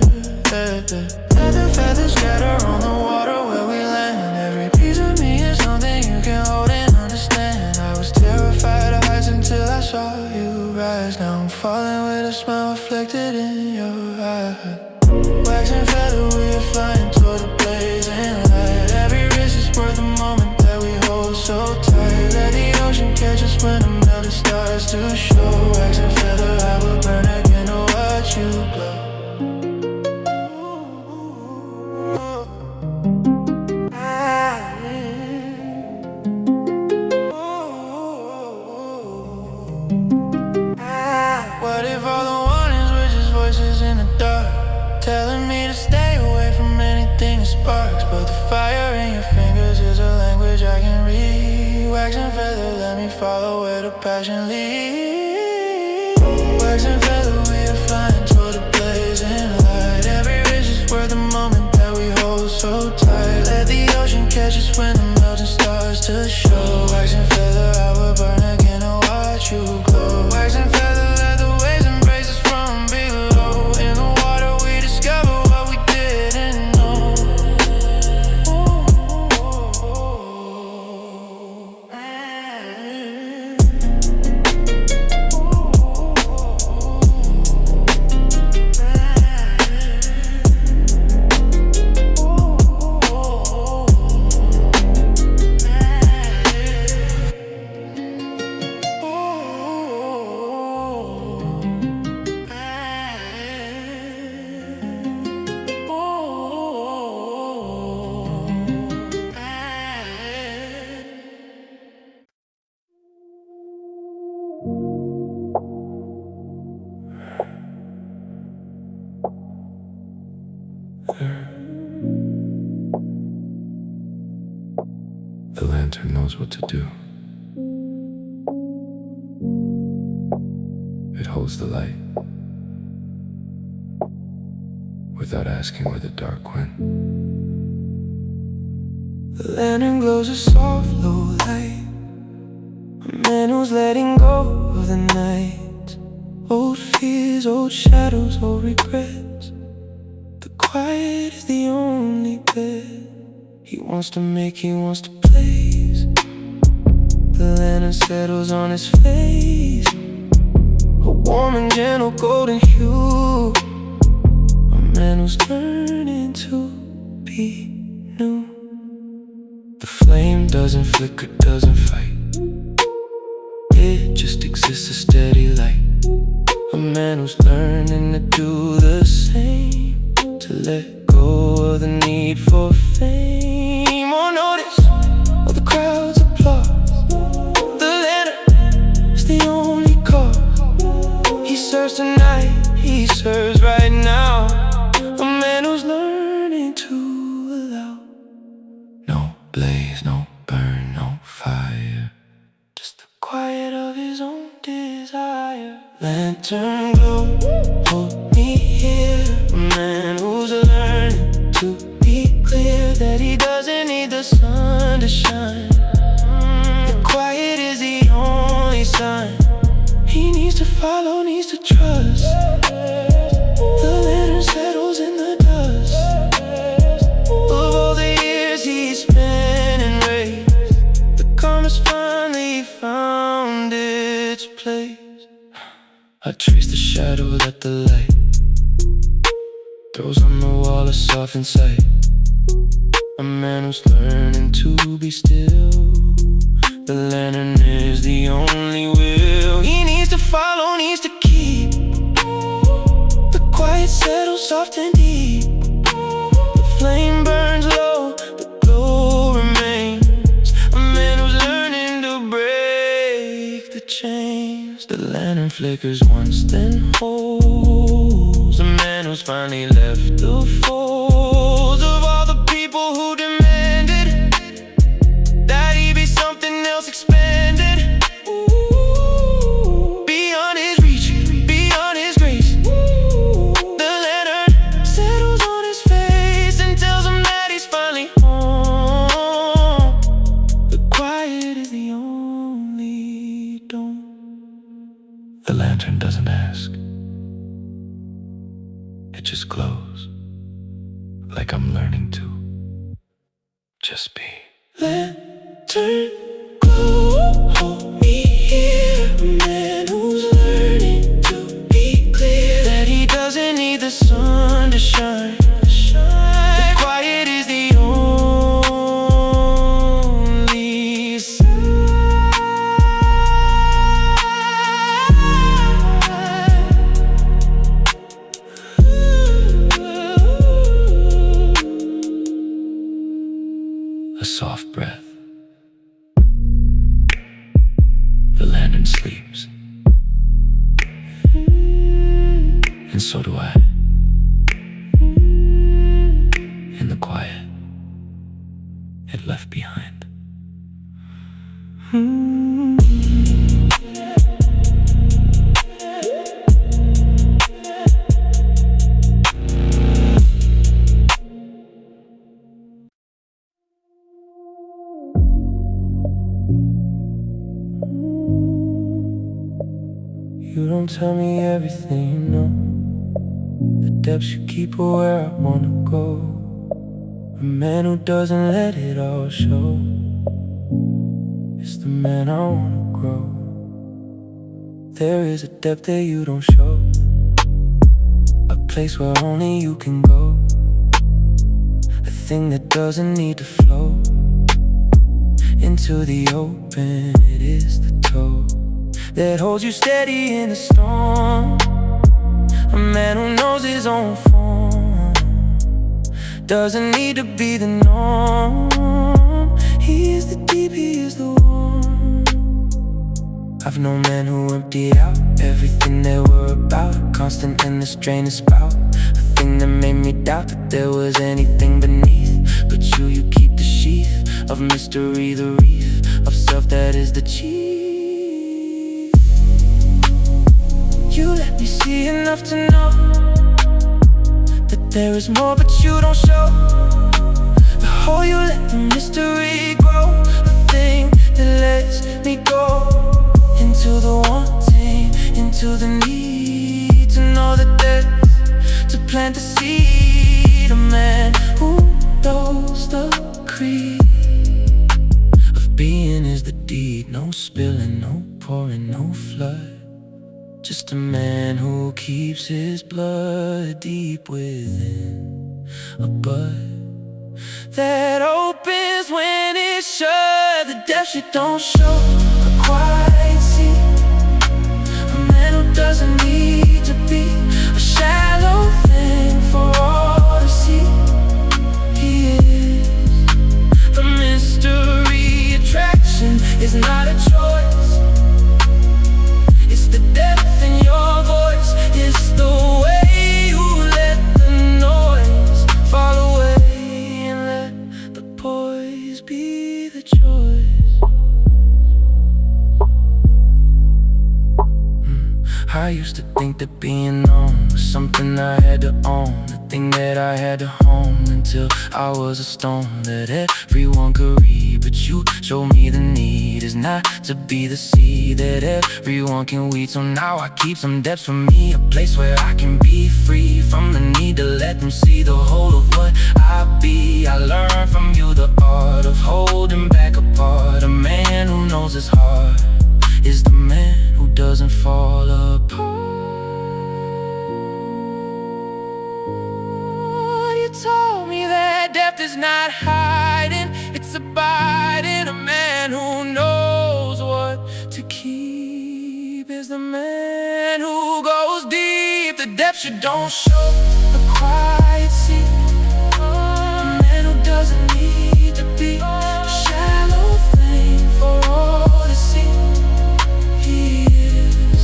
Let the feathers scatter on the water where we land. Every piece of me is something you can hold and understand. I was terrified of heights until I saw you rise. Now I'm falling with a smile reflected in your eyes. Wax and feather, we are flying toward the blazing light. Every risk is worth the moment that we hold so tight. Let the ocean catch us when the melting stars to show. Wax and feather, I will burn again to watch you glow. What if all the warnings were just voices in the dark, telling me to stay away from anything that sparks? But the fire in your fingers is a language I can read. Wax and feather, let me follow where the passion leads. Wax and feather, we are flying toward the blazing light. Every risk is worth the moment that we hold so tight. Let the ocean catch us when the melting stars to show. Wax and feather, I will burn again to watch you glow. Wax and feather, let the waves embrace us from below. In the water we discover what we didn't know.
The lantern knows what to do. It holds the light without asking where the dark went.
The lantern glows a soft, low light. A man who's letting go of the night. Old fears, old shadows, old regrets. The quiet is the only bed he wants to make, he wants to place. The lantern settles on his face, a warm and gentle golden hue. A man who's learning to be new. The flame doesn't flicker, doesn't fight. It just exists, a steady light. A man who's learning to do the same, to let go of the need for fame or notice of the crowd's applause. The lantern is the only cause. He serves tonight, he serves right now. A man who's learning to allow
No blaze, no burn, no fire,
just the quiet of his own desire. Lantern glow, hold me here. A man who's learning to be clear, that he doesn't need the sun to shine. The quiet is the only sign he needs to follow, needs to trust. The lantern settles in the dust of all the years he's spent and raised. The calm has finally found its place. I trace the shadow that the light throws on the wall, a softened sight. A man who's learning to be still. The lantern is the only will he needs to follow, needs to keep. The quiet settles soft and deep. The flame burns low, the glow remains. A man who's learning to break the chains. The lantern flickers once, then holds a man who's finally left the folds of all the people who demanded that he be something else expanded. Beyond his reach, beyond his grace. The lantern settles on his face and tells him that he's finally home. The quiet is the only dawn.
The lantern doesn't ask. It just glows, like I'm learning to just be.
Lantern glow, hold me here. A man who's learning to be clear, that he doesn't need the sun to shine. The quiet is the only sign.
A soft breath. The lantern sleeps, and so do I. In the quiet it left behind.
You don't tell me everything you know. The depths you keep are where I wanna go. A man who doesn't let it all show. It's the man I wanna grow. There is a depth that you don't show, a place where only you can go. A thing that doesn't need to flow into the open. It is the toe that holds you steady in the storm. A man who knows his own form, doesn't need to be the norm. He is the deep, he is the warm. I've known men who emptied out everything they were about, a constant endless drain to spout, a thing that made me doubt that there was anything beneath. But you keep the sheath of mystery, the reef of self that is the chief. You let me see enough to know that there is more, but you don't show. The whole, you let the mystery grow, the thing that lets me go into the wanting, into the need to know the depth, to plant the seed. A man who knows the creed of being is the deed. No spilling, no pouring, no flood. Just a man who keeps his blood deep within a bud that opens when it's shut. The depths you don't show, a quiet sea. A man who doesn't need to be a shallow thing for all to see. He is the mystery. Attraction is not a choice. It's the depth in your voice. It's the way you let the noise fall away and let the poise be the choice. I used to think that being known was something I had to own, the thing that I had to hone, until I was a stone that everyone could read. But you showed me the need is not to be the seed that everyone can weed. So now I keep some depths for me, a place where I can be free from the need to let them see the whole of what I be. I learned from you the art of holding back apart. A man who knows his heart is the man who doesn't fall apart. You told me that depth is not hiding, it's abiding. A man who knows what to keep is the man who goes deep. The depths you don't show, a quiet sea. A man who doesn't need to be a shallow thing for all to see. He is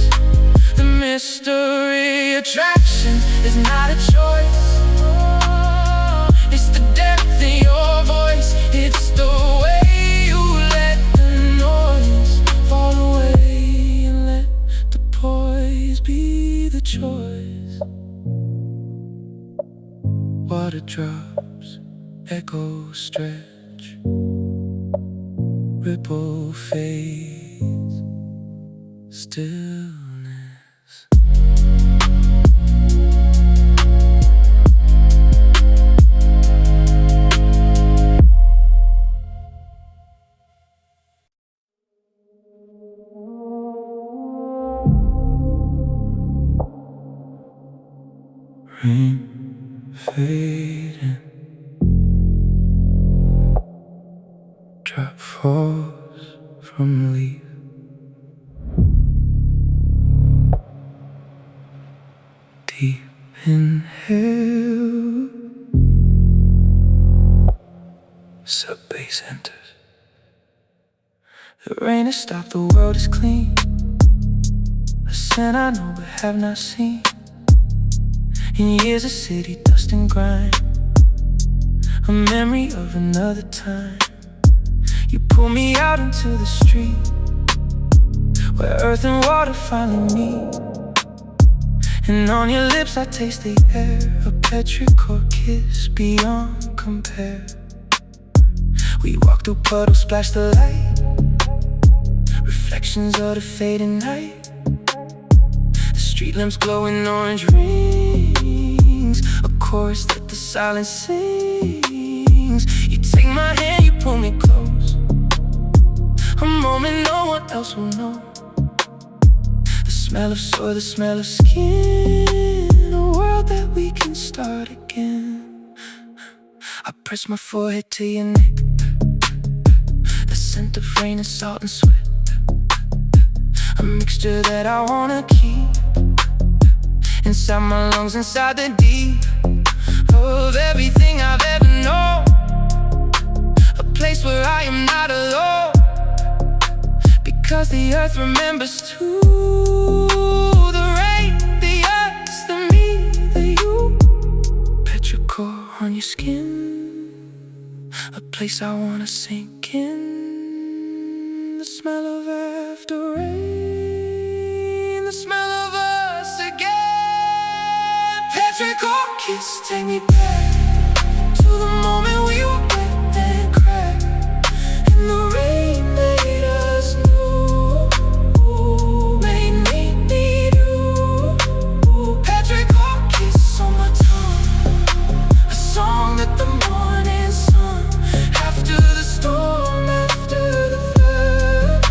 water drops, echo stretch, ripple fades, stillness. Rain fading, drop falls from leaf. Deep inhale, sub bass enters. The rain has stopped, the world is clean. A sin I know but have not seen. In years of city dust and grime, a memory of another time. You pull me out into the street, where earth and water finally meet. And on your lips I taste the air, a petrichor kiss beyond compare. We walk through puddles, splash the light, reflections of the fading night. The street lamps glow in orange rings, a chorus that the silence sings. You take my hand, you pull me close, a moment no one else will know. The smell of soil, the smell of skin, a world that we can start again. I press my forehead to your neck, the scent of rain and salt and sweat, a mixture that I wanna keep inside my lungs, inside the deep of everything I've ever known. A place where I am not alone, because the earth remembers too. The rain, the us, the me, the you. Petrichor on your skin, a place I wanna sink in. The smell of after rain, the smell of us again. Petrichor kiss, take me back to the moment we were wet and cracked, and the rain made us new, made me need you. Petrichor kiss on my tongue, a song that the morning sun, after the storm, after the flood.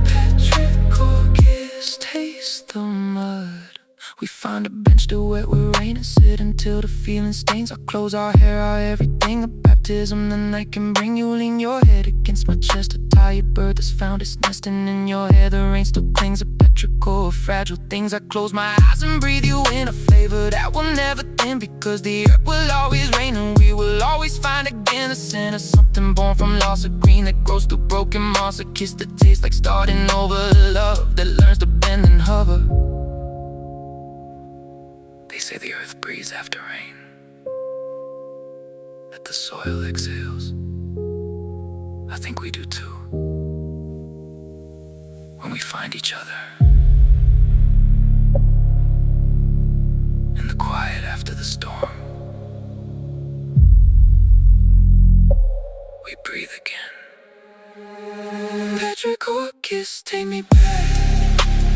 Petrichor kiss, taste the mud. We find a bench to wet with rain and sit until the feeling stains our clothes, our hair, our everything. A baptism the night can bring. You lean your head against my chest, a tired bird that's found its nesting in your hair. The rain still clings, a petrichor of fragile things. I close my eyes and breathe you in, a flavor that will never thin, because the earth will always rain and we will always find again the scent of something born from loss, a green that grows through broken moss, a kiss that tastes like starting over, love that learns to bend and hover. They say the earth breathes after rain, that the soil exhales. I think we do too, when we find each other in the quiet after the storm. We breathe again. Petrichor kiss, take me back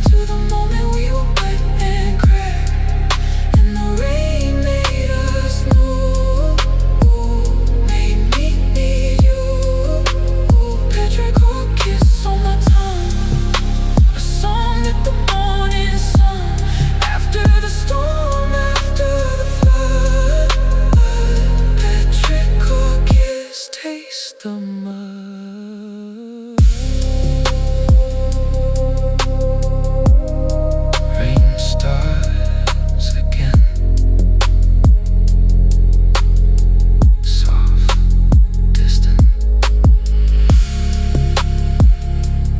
to the moment we were wet and cracked, and the rain made us new, made me need you. Petrichor kiss on my tongue, a song that the morning sun, after the storm, after the flood. Petrichor kiss, taste the mud. Rain starts again, soft, distant.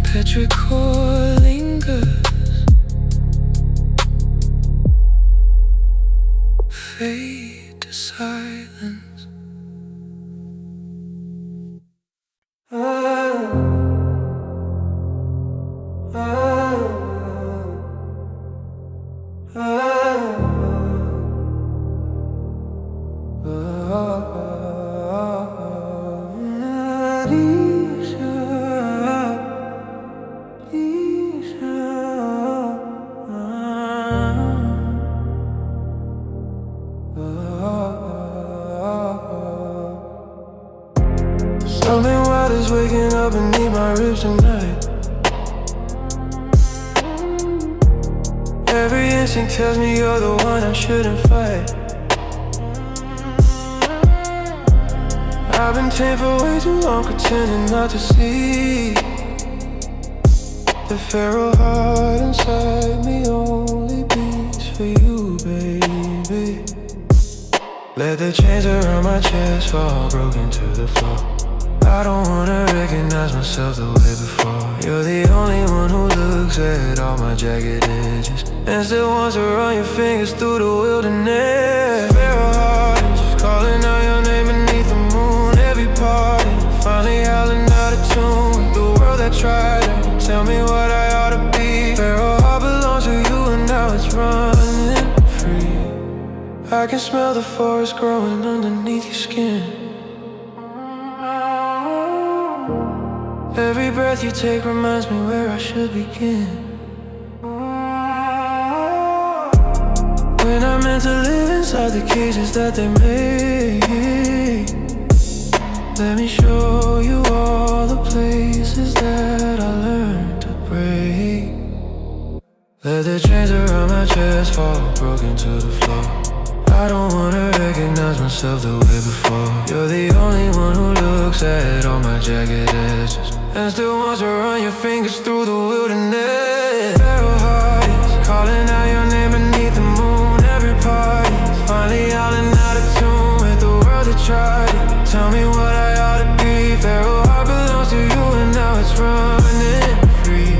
Petrichor lingers, fade to silence. instinct tells me you're the one I shouldn't fight. I've been tamed for way too long, pretending not to see the feral heart inside me only beats for you, baby. Let the chains around my chest fall broken to the floor. I don't wanna recognize myself the way before. You're the only one who looks at all my jagged edges and still wants to run your fingers through the wilderness. Feral heart is calling out your name beneath the moon. Every party finally howling out of tune with the world that tried to tell me what I ought to be. Feral heart belongs to you and now it's running free. I can smell the forest growing underneath your skin. Every breath you take reminds me where I should begin. When I'm meant to live inside the cages that they made, let me show you all the places that I learned to break. Let the chains around my chest fall broken to the floor. I don't wanna recognize myself the way before. You're the only one who looks at all my jagged edges and still wants to run your fingers through the wilderness. Feral heart is calling out your name beneath the moon. Every party finally howling out of tune with the world that tried to tell me what I ought to be. Feral heart belongs to you and now it's running free.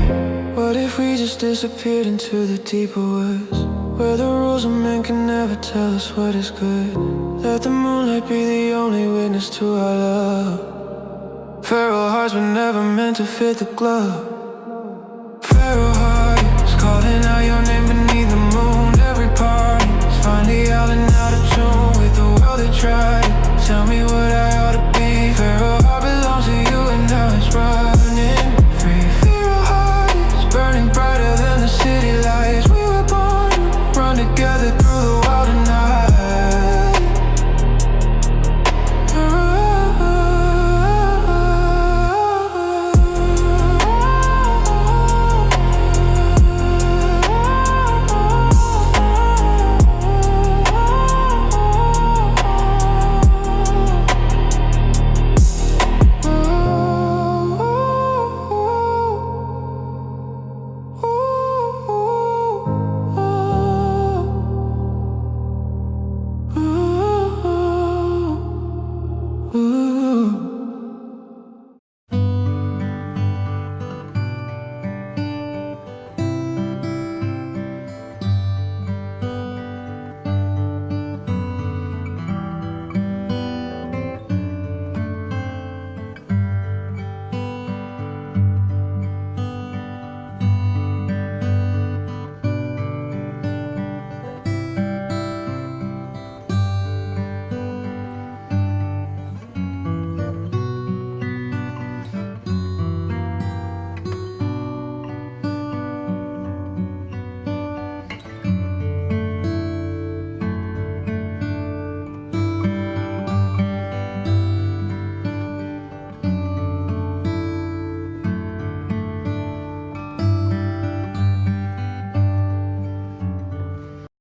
What if we just disappeared into the deeper woods, where the rules of men can never tell us what is good? Let the moonlight be the only witness to our love. Feral hearts were never meant to fit the glove.